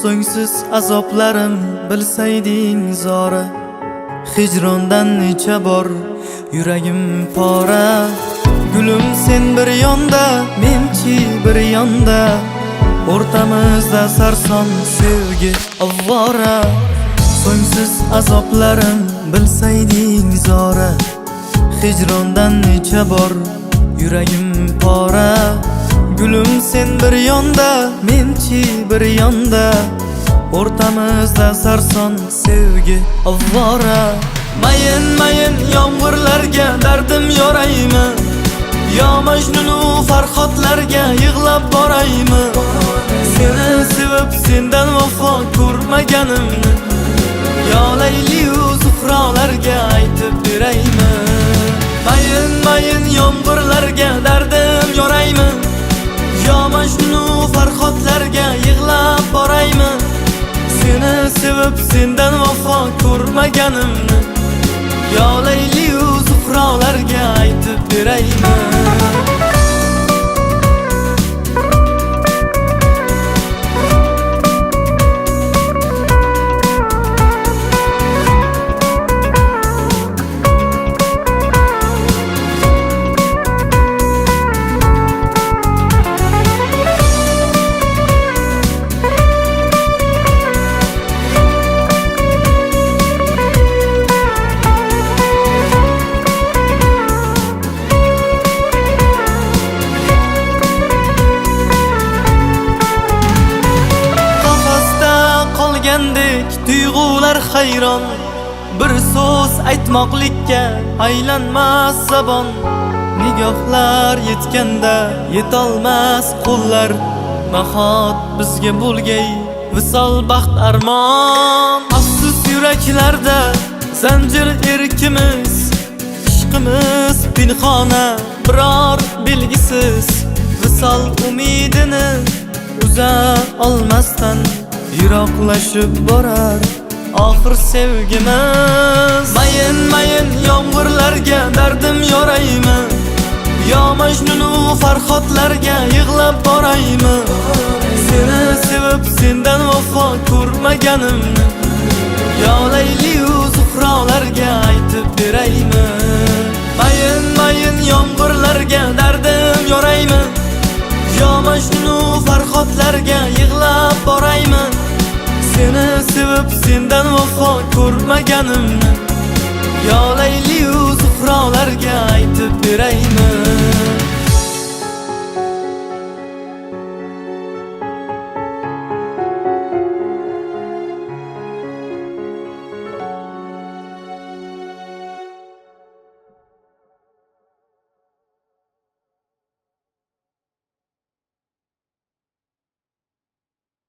So'ngsiz azoblarim bilsayding zora, hijrondan necha bor yuragim pora. Gulim sen bir yonda, menchi bir yonda, o'rtamizda sarson sevgi avvora. So'ngsiz azoblarim bilsayding zora, hijrondan necha bor yuragim pora. Gulim sen bir yonda, menchi bir yonda, o'rtamizda sarson sevgi avvora. Mayin mayin yomg'irlarga dardim yoraymi, yo Majnunu Farhodlarga yig'lab boraymi? Seni sevib sendan vafo ko'rmaganimni, yo Layliyu Zuhrolarga aytib beraymi? Mayin mayin yomg'irlarga dardim yoraymi, yo Majnunu Farhodlarga yig'lab boraymi? Seni sevib sendan vafo ko'rmaganimni, yo Layliyu Zuhrolarga aytib beraymi? Tuyg'ular hayron, bir so'z aytmoqlikka aylanmas zabon. Nigohlar yetganda yetolmas qo'llar, nahot bizga bo'lgay visol baxt armon. Afsus yuraklarda zanjir erkimiz, ishqimiz pinhona biror belgisiz, visol umidini uza olmasdan yiroqlashib borar oxir sevgimiz. Mayin mayin yomg'irlarga dardim yoraymi, yo Majnunu Farhodlarga yig'lab boraymi? Seni sevib sendan vafo ko'rmaganimni, yo Layliyu Zuhrolarga aytib beraymi? Mayin mayin yomg'irlarga dardim yoraymi, yo Majnunu Farhodlarga yig'lab boraymi? Seni sevib sendan vafo ko'rmaganimni, yo Layliyu Zuhrolarga aytib beraymi?